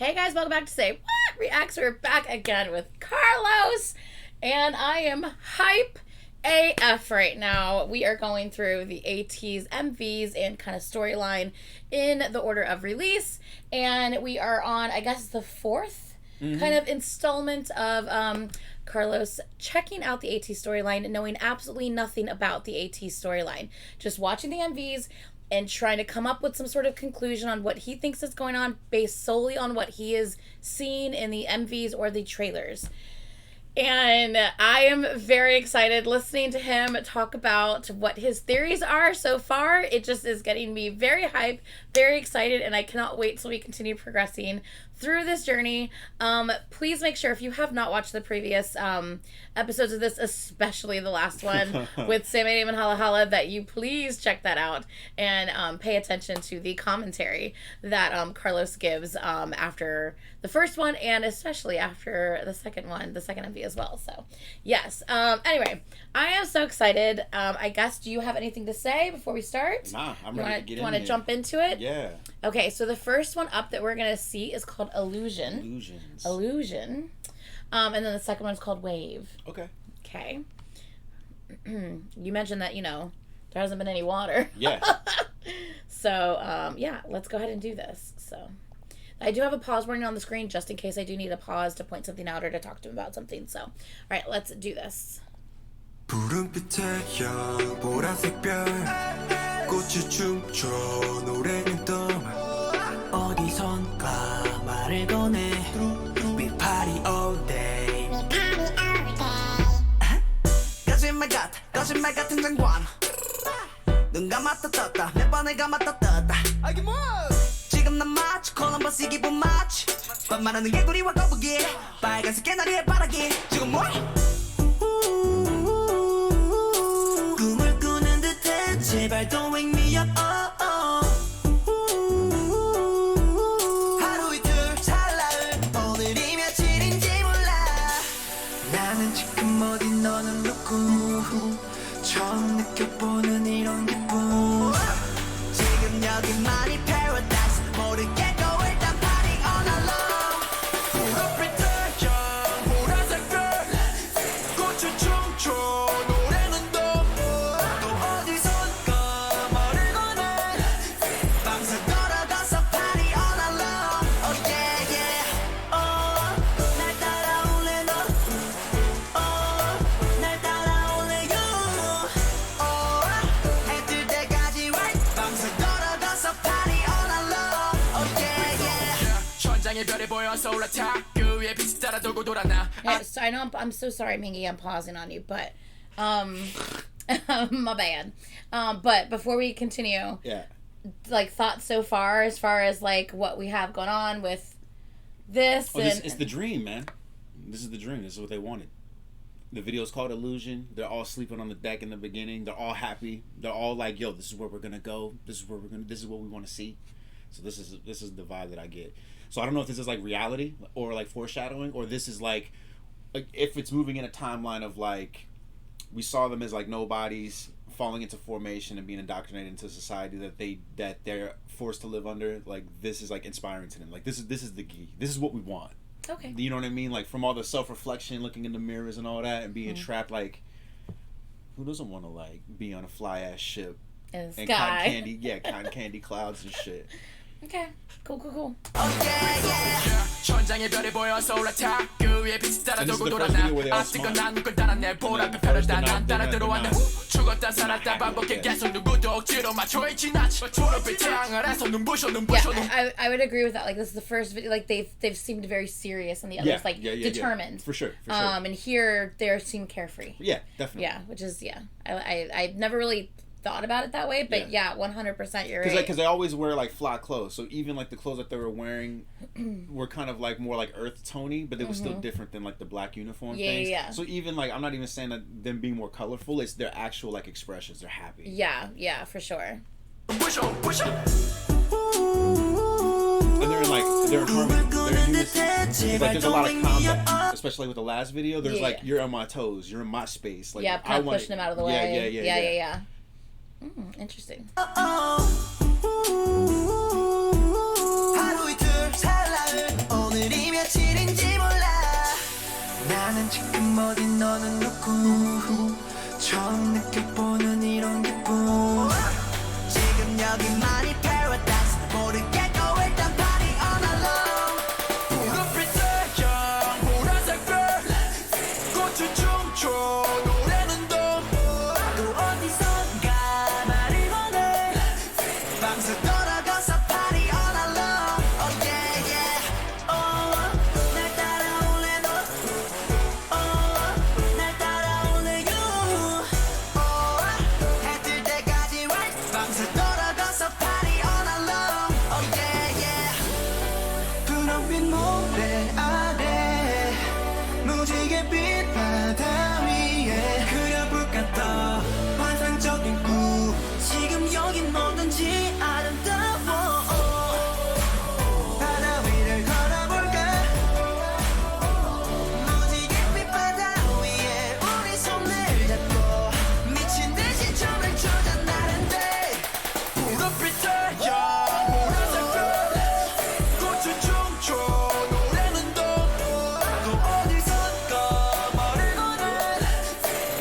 Hey guys, welcome back to Say What Reacts. We're back again with Carlos, and I am hype AF right now. We are going through the Ateez MVs and kind of storyline in the order of release, and we are on, I guess, the fourth kind of installment of Carlos checking out the Ateez storyline, knowing absolutely nothing about the Ateez storyline, just watching the MVs and trying to come up with some sort of conclusion on what he thinks is going on based solely on what he is seeing in the MVs or the trailers. And I am very excited listening to him talk about what his theories are so far. It just is getting me very hyped, very excited, and I cannot wait till we continue progressing through this journey. Please make sure, if you have not watched the previous episodes of this, especially the last one with Say My Name and Holla Holla, that you please check that out and pay attention to the commentary that Carlos gives after the first one, and especially after the second one, the second MV as well. So yes, anyway, I am so excited. I guess, do you have anything to say before we start? Nah, I'm ready to get in. You want to jump into it? Yeah. Okay, so the first one up that we're going to see is called Illusion. Illusion. And then the second one's called Wave. Okay. Okay. You mentioned that, there hasn't been any water. Yeah. So, yeah, let's go ahead and do this. So, I do have a pause warning on the screen just in case I do need a pause to point something out or to talk to him about something. So, all right, let's do this. 보라색 별 꽃이 춤춰 노래는 떠나 어디선가 말을 거네 We party all day 거짓말 같은 장관 눈 감았다 떴다 몇 번을 감았다 떴다 지금 난 마치 콜럼버스 기분 마치 반말하는 개구리와 거북이 빨간색 개나리의 바라기 지금 뭐 제발 don't wake me up 하루 이틀 찰나을 오늘이 며칠인지 몰라 나는 지금 어디 너는 누구 처음 느껴보는 이런 기분 지금 여기만이 paradise 모르겠고 일단 party all alone 보랏빛 태양 보라색 별 꽃을 춤춰 So I know I'm so sorry, Mingy, I'm pausing on you, but my bad. But before we continue, like, thoughts so far as like what we have going on with this. It's the dream, man. This is the dream. This is what they wanted. The video is called Illusion. They're all sleeping on the deck in the beginning. They're all happy. They're all like, "Yo, this is where we're gonna go. This is what we want to see." So this is the vibe that I get. So I don't know if this is like reality or like foreshadowing, or this is like if it's moving in a timeline of like we saw them as like nobodies falling into formation and being indoctrinated into society that they're forced to live under. Like, this is like inspiring to them. Like, this is the key. This is what we want. Okay. You know what I mean? Like, from all the self-reflection, looking in the mirrors and all that, and being trapped. Like, who doesn't want to like be on a fly ass ship in the and sky? cotton candy clouds and shit. Okay, cool. And this is the first video where they all smile. Yeah, I would agree with that. Like, this is the first video. Like, they've seemed very serious, and the others determined. For sure. And here they seem carefree. Yeah, definitely. Yeah, which is I've never really thought about it that way, but 100% you're right. Because they always wear like fly clothes, so even like the clothes that they were wearing were kind of like more like earth tony, but they were still different than like the black uniform things. Yeah. So even like, I'm not even saying that them being more colorful, it's their actual like expressions. They're happy. Yeah, for sure. And they're in harmony. They're in unison. Like, there's a lot of combat, especially with the last video. There's like, you're on my toes, you're in my space. Like, kind of pushing them out of the way. Yeah. Interesting. 오늘이 며칠인지 몰라 나는 지금 어디 너는 누구 처음 느껴보는 이런 기분 지금 여기만이 paradise 모르겠고 일단 party all alone 무릎을 떼야 보라색 빛 꽃을 춤춰 노래는 또 어디선가 말을 원해 밤새 돌아가서 party all alone oh yeah yeah 날 따라올래 너 날 따라올래 you 해 뜰 때까지 right 밤새 돌아가서 party all alone oh yeah yeah 푸른빛 모래 아래 무지갯빛 바다 위에 그려볼까 더 환상적인 꿈 지금 여긴 뭐든지 아름다워 바다 위를 걸어볼까 무지갯빛 바다 위에 우리 손을 잡고 미친 듯이 춤을 추자 나른데 무릎을 떼야 보라색 빛 꽃을 춤춰 노래는 또 어디선가 말을 거네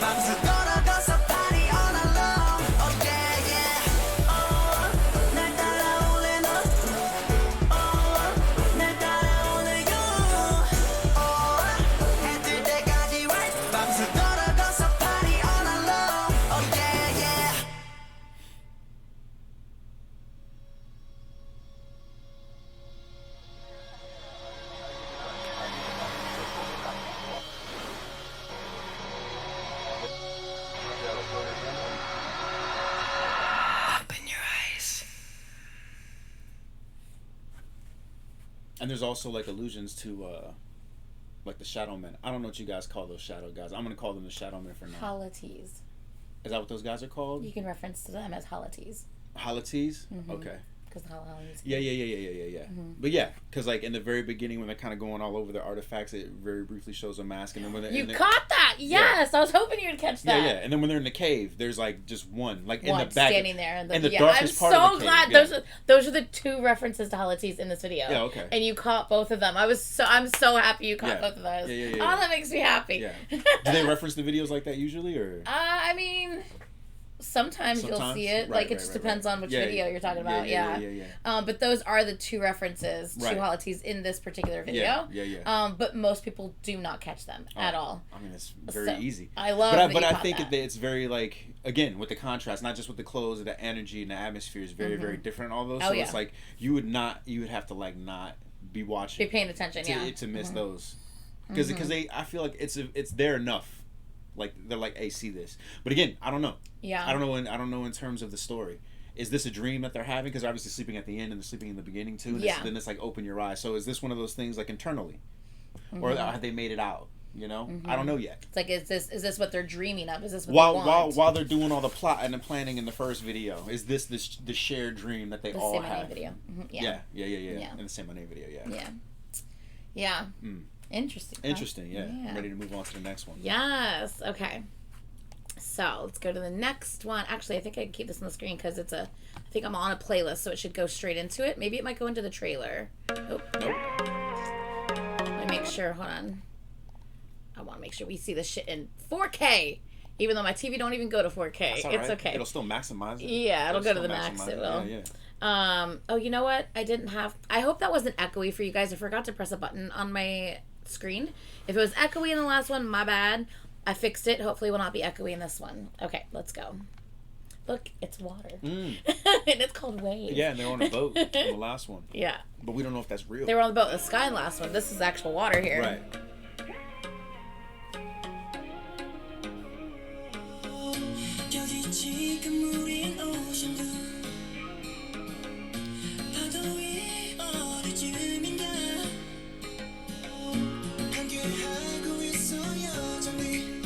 밤새 돌아가서 party all alone oh yeah yeah 날 따라올래 너 날 따라올래 you 해 뜰 때까지 right 밤새 돌아가서 party all alone oh yeah yeah Open your eyes. And there's also like allusions to like the shadow men. I don't know what you guys call those shadow guys. I'm gonna call them the shadow men for now. Halateez. Is that what those guys are called? You can reference to them as Halateez. Halateez? Mhm. Okay. Because Halateez. Yeah. But yeah, because like in the very beginning when they're kind of going all over their artifacts, it very briefly shows a mask, and then when they're You caught that! Yes! Yeah. I was hoping you would catch that. yeah, and then when they're in the cave, there's like just one, like One in the back, standing there in the, in the I'm darkest part of so the cave. glad Yeah. those are the two references to Halateez in this video. Yeah, okay. And you caught both of them. I'm so happy you caught Yeah. both of those. Yeah. Oh, that makes me happy. Yeah. Do they reference the videos like that usually, or? I mean, sometimes you'll see it. Right, like it just depends on which video you're talking about. Yeah. But those are the two references to Right. Halateez in this particular video. Yeah. But most people do not catch them at all. I mean, it's very So, easy. I love But that you I caught think that. that it's very like, again, with the contrast, not just with the clothes, the energy and the atmosphere is very, very different. All those, Oh, so yeah. it's like you would have to like not be watching, Be paying attention, to miss those, because I feel like it's there enough. Like they're like, hey, see this. But again, I don't know. Yeah. I don't know in terms of the story. Is this a dream that they're having? Because they're obviously sleeping at the end and they're sleeping in the beginning too. And then it's like open your eyes. So is this one of those things like internally, or have they made it out? You know, I don't know yet. It's like, is this what they're dreaming of? Is this what they want? While they're doing all the plot and the planning in the first video, is this the shared dream that they The all Say My have? Name video. Yeah. Yeah. And the Say My Name video. Yeah. Mm. Interesting. Huh? Interesting. Yeah. I'm ready to move on to the next one. Yes. Okay. So let's go to the next one. Actually, I think I can keep this on the screen because I think I'm on a playlist, so it should go straight into it. Maybe it might go into the trailer. Oh. Nope. Let me make sure. Hold on. I want to make sure we see this shit in 4K. Even though my TV don't even go to 4K. That's all It's right. okay. It'll still maximize it. Yeah, it'll go to still the max. maximize It will. Yeah. Oh, you know what? I hope that wasn't echoey for you guys. I forgot to press a button on my screen. If it was echoey in the last one, my bad. I fixed it. Hopefully it will not be echoey in this one. Okay, let's go. Look, it's water. And it's called Wave. Yeah, and they're on a boat in the last one. Yeah. But we don't know if that's real. They were on the boat in the sky in the last one. This is actual water here. Right. 여기 지금 우린 오션뷰 파도 위 어디쯤인가 함께하고 있어 여전히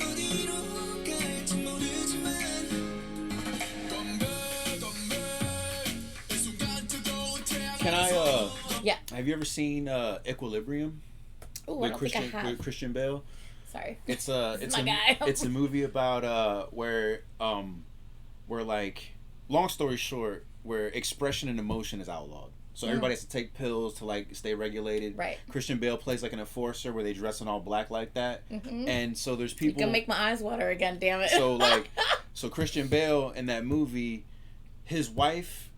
어디로 갈지 모르지만 Can I Yeah. have you ever seen Equilibrium Ooh, I don't think I have. with Christian Bale? Sorry. It's my guy. it's a movie about where like, long story short, where expression and emotion is outlawed. So everybody has to take pills to like stay regulated. Right. Christian Bale plays like an enforcer where they dress in all black like that. And so there's You people. can make my eyes water again, damn it. So like, so Christian Bale in that movie, his wife,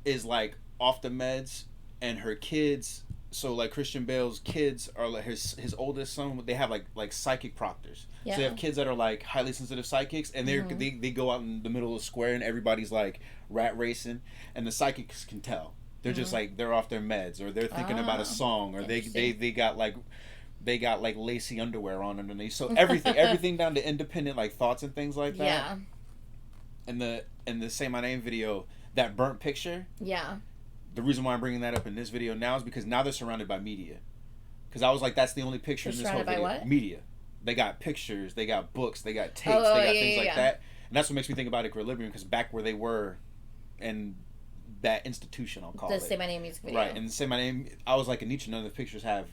is like off the meds, and her kids. So like Christian Bale's kids are like his oldest son. They have like psychic proctors. Yeah. So they have kids that are like highly sensitive psychics, and they go out in the middle of the square, and everybody's like rat racing, and the psychics can tell. They're just like they're off their meds, or they're thinking about a song, or they got like lacy underwear on underneath. So everything down to independent like thoughts and things like that. Yeah. In the Say My Name video, that burnt picture. Yeah. The reason why I'm bringing that up in this video now is because now they're surrounded by media. Because I was like, that's the only picture in this whole video. Surrounded by what? Media. They got pictures, they got books, they got tapes, they got things like that. And that's what makes me think about Equilibrium, because back where they were in that institution, I'll call it. The Say My Name music video. Right, and Say My Name, I was like, in each, none of the pictures have,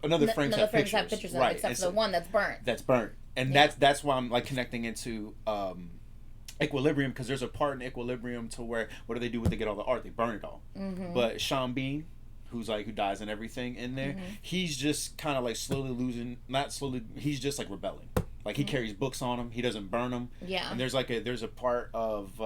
none of the frames have pictures. Right. Except for the one that's burnt. That's burnt. And that's why I'm like connecting into Equilibrium, because there's a part in Equilibrium to where, what do they do when they get all the art? They burn it all. But Sean Bean, who dies and everything in there, he's just kind of like he's just like rebelling. Like he carries books on him, he doesn't burn them. Yeah. And there's a part of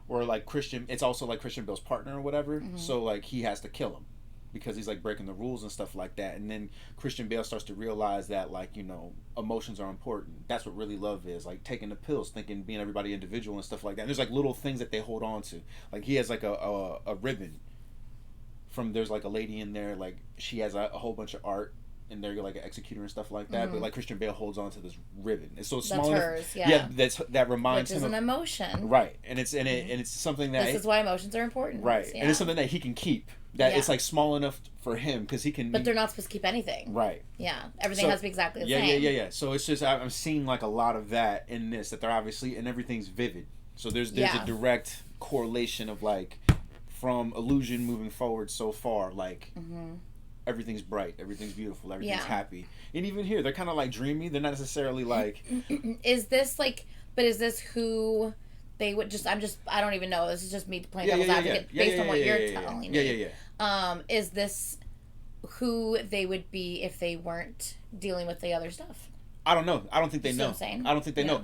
where like it's also like Christian Bale's partner or whatever, so like he has to kill him because he's like breaking the rules and stuff like that. And then Christian Bale starts to realize that, like, you know, emotions are important. That's what really love is, like taking the pills, thinking being everybody individual and stuff like that. And there's like little things that they hold on to. Like he has like a ribbon from, there's like a lady in there, like she has a whole bunch of art and they're like an executor and stuff like that, but like Christian Bale holds on to this ribbon. It's so small. That's hers, yeah. That reminds him of an emotion. Right. And it's something that this is why emotions are important. Right. Yeah. And it's something that he can keep. That it's like small enough for him, because he can. But they're not supposed to keep anything. Right. Yeah. Everything has to be exactly the same. Yeah. So it's just, I'm seeing like a lot of that in this, that they're obviously, and everything's vivid. So there's a direct correlation of like, from Illusion moving forward so far, like everything's bright, everything's beautiful, everything's happy. And even here, they're kind of like dreamy. They're not necessarily like. Is this who they would just? I don't even know. This is just me playing devil's advocate based on what you're telling me. Is this who they would be if they weren't dealing with the other stuff? I don't know. I don't think they know. I don't think they know.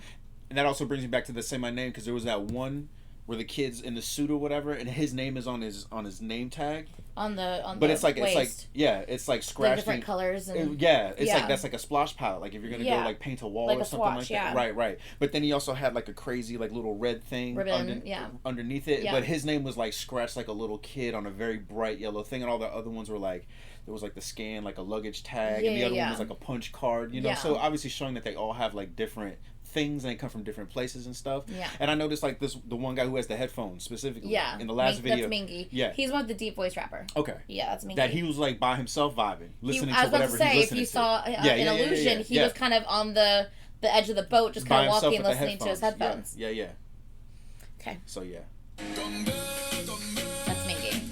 And that also brings me back to the Say My Name, because there was that one where the kid's in the suit or whatever, and his name is on his name tag. But it's like waist. It's like scratched. Like different colors and like that's like a splash palette. Like if you're gonna go like paint a wall like or something swatch, like that. Right. But then he also had like a crazy like little red thing underneath it. Yeah. But his name was like scratched like a little kid on a very bright yellow thing, and all the other ones were like, there was like the scan, like a luggage tag, and the other one was like a punch card. You know, so obviously showing that they all have like different things and they come from different places and stuff. Yeah. And I noticed like the one guy who has the headphones specifically. Yeah. In the last video. That's Mingy. Yeah. He's one of the deep voice rapper. Okay. Yeah, that's Mingy. That he was like by himself vibing, listening to whatever he's listening to. I was about to say, if you saw in Illusion, he was kind of on the edge of the boat, just kind of walking and listening to his headphones. Yeah. Okay. So yeah. That's Mingy.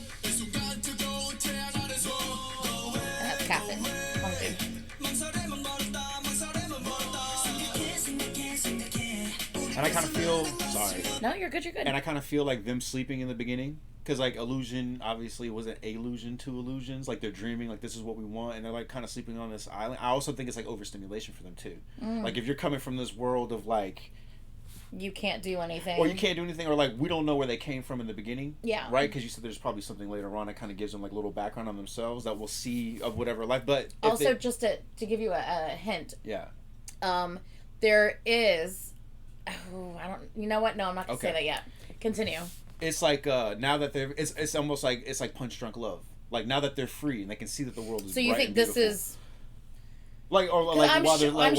And that's Captain. And I kind of feel sorry. No, you're good. And I kind of feel like them sleeping in the beginning, because like Illusion obviously wasn't allusion to illusions. Like they're dreaming, like this is what we want, and they're like kind of sleeping on this island. I also think it's like overstimulation for them too. Like if you're coming from this world of like, you can't do anything, or like we don't know where they came from in the beginning. Yeah. Right, because you said there's probably something later on that kind of gives them like a little background on themselves that we'll see of whatever life. But also just to give you a hint. Yeah. There is. Oh, I don't. You know what? No, I'm not gonna say that yet. Continue. It's like now that they're. It's almost like it's like punch drunk love. Like now that they're free and they can see that the world is. So you think this is. Like I'm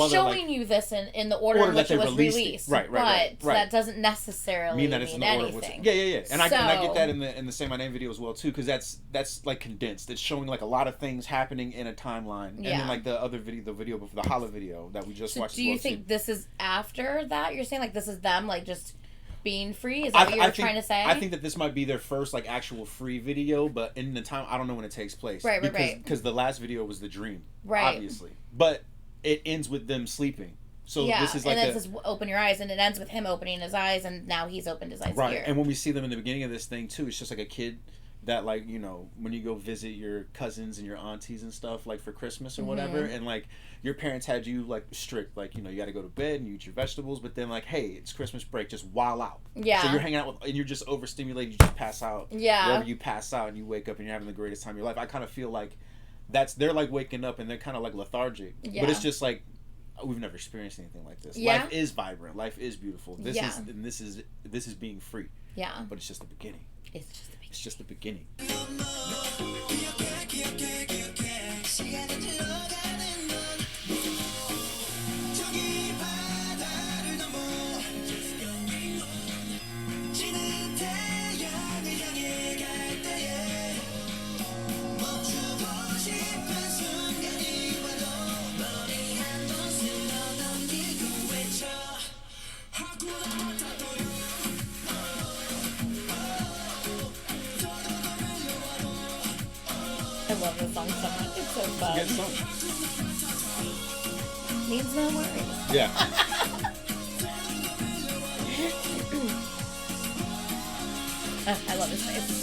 showing you this in the order in which it was released. Right. But that doesn't necessarily mean that it's in the anything. Order yeah. And I get that in the Say My Name video as well too, because that's like condensed. It's showing like a lot of things happening in a timeline, and then like the other video, the video before the Holla video that we just watched. Do you think this is after that? You're saying like this is them like just being free? Is that what you were trying to say? I think that this might be their first like actual free video, but in the time I don't know when it takes place. Right. Because the last video was the dream. Right. Obviously. But it ends with them sleeping. So Yeah, this is like and then it says open your eyes, and it ends with him opening his eyes, and now he's opened his eyes right. here. And when we see them in the beginning of this thing too, it's just like a kid that, like, you know, when you go visit your cousins and your aunties and stuff, like for Christmas or whatever, and like your parents had you like strict, like, you know, you got to go to bed and you eat your vegetables, but then like, hey, it's Christmas break, just wild out. Yeah. So you're hanging out with, and you're just overstimulated, you just pass out. Yeah. Wherever you pass out and you wake up and you're having the greatest time of your life. I kind of feel like they're like waking up and they're kind of like lethargic. Yeah. But it's just like, we've never experienced anything like this. Yeah. Life is vibrant. Life is beautiful. This Yeah. is, and this is being free. Yeah. But it's just the beginning. It's just the beginning. It's just the beginning. I love this song so much. It's so fun. Good song. Means no worries. Yeah. I love his face.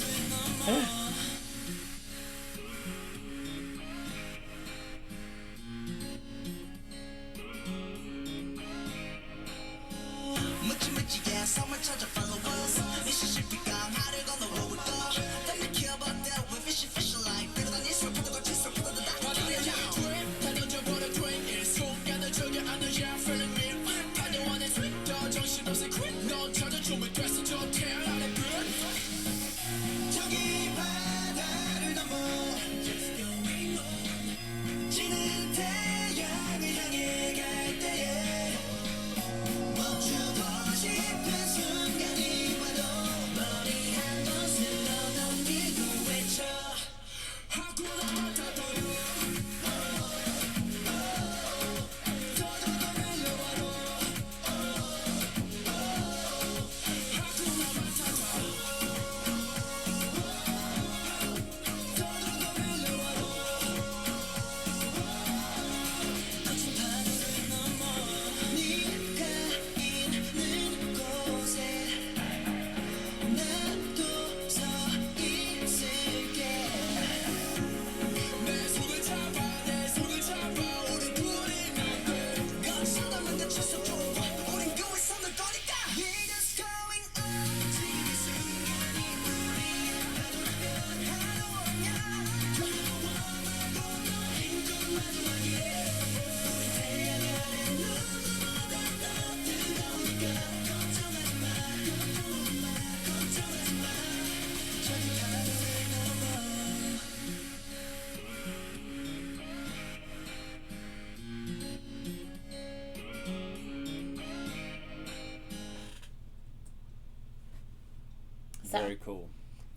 So, Very cool.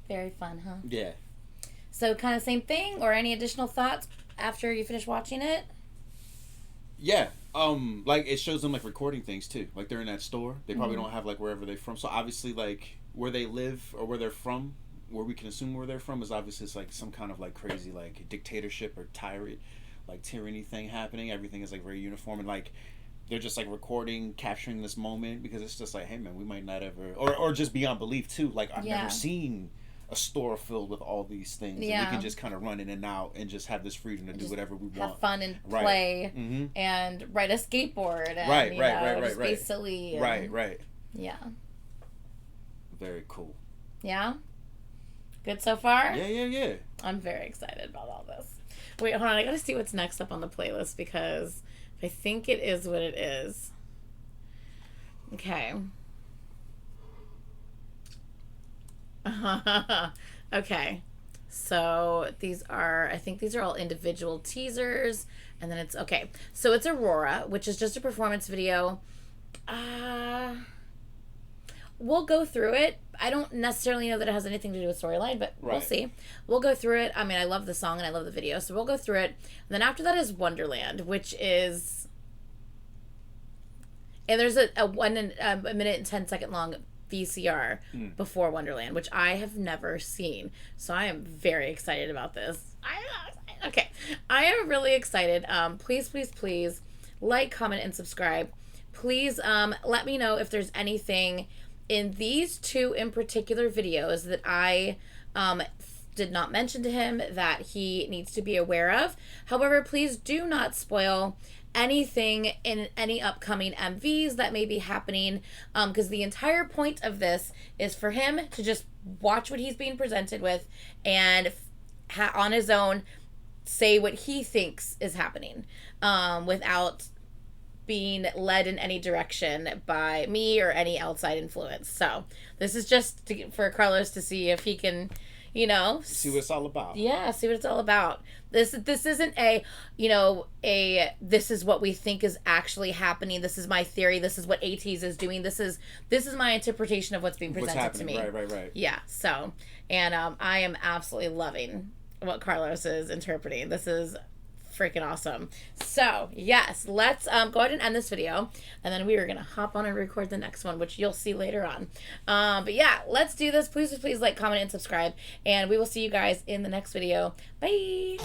Very fun, huh? Yeah. So kind of same thing, or any additional thoughts after you finish watching it? Yeah. Like it shows them like recording things too. Like they're in that store. They probably don't have like wherever they're from. So obviously like where they live or where they're from, where we can assume where they're from is obviously it's like some kind of like crazy like dictatorship or tyrant, like tyranny thing happening. Everything is like very uniform and like they're just like recording, capturing this moment because it's just like, hey man, we might not ever or just beyond belief too. Like I've Yeah. never seen a store filled with all these things. And Yeah. we can just kind of run in and out and just have this freedom to do Just whatever we Have want. fun and Right. play Mm-hmm. and ride a skateboard and Right, you right, know, right, right, just be right. silly. And, Right. Yeah. Very cool. Yeah? Good so far? Yeah. I'm very excited about all this. Wait, hold on. I gotta see what's next up on the playlist because I think it is what it is. Okay. Okay. So I think these are all individual teasers. And then it's, okay. So it's Aurora, which is just a performance video. We'll go through it. I don't necessarily know that it has anything to do with storyline, but we'll Right. see. We'll go through it. I mean, I love the song and I love the video, so we'll go through it. And then after that is Wonderland, which is, and there's a minute and 10-second long VCR before Wonderland, which I have never seen. So I am very excited about this. Okay, I am really excited. Please like, comment, and subscribe. Please let me know if there's anything in these 2 in particular videos that I did not mention to him that he needs to be aware of. However, please do not spoil anything in any upcoming MVs that may be happening, because the entire point of this is for him to just watch what he's being presented with and on his own say what he thinks is happening, without being led in any direction by me or any outside influence. So this is just for Carlos to see if he can, see what it's all about. Yeah, see what it's all about. This isn't this is what we think is actually happening. This is my theory. This is what Ateez is doing. This is my interpretation of what's being presented to me. Right. Yeah. So, and I am absolutely loving what Carlos is interpreting. This is freaking awesome. So yes, let's go ahead and end this video, and then we are gonna hop on and record the next one, which you'll see later on. But yeah, let's do this. Please like, comment, and subscribe, and we will see you guys in the next video. Bye.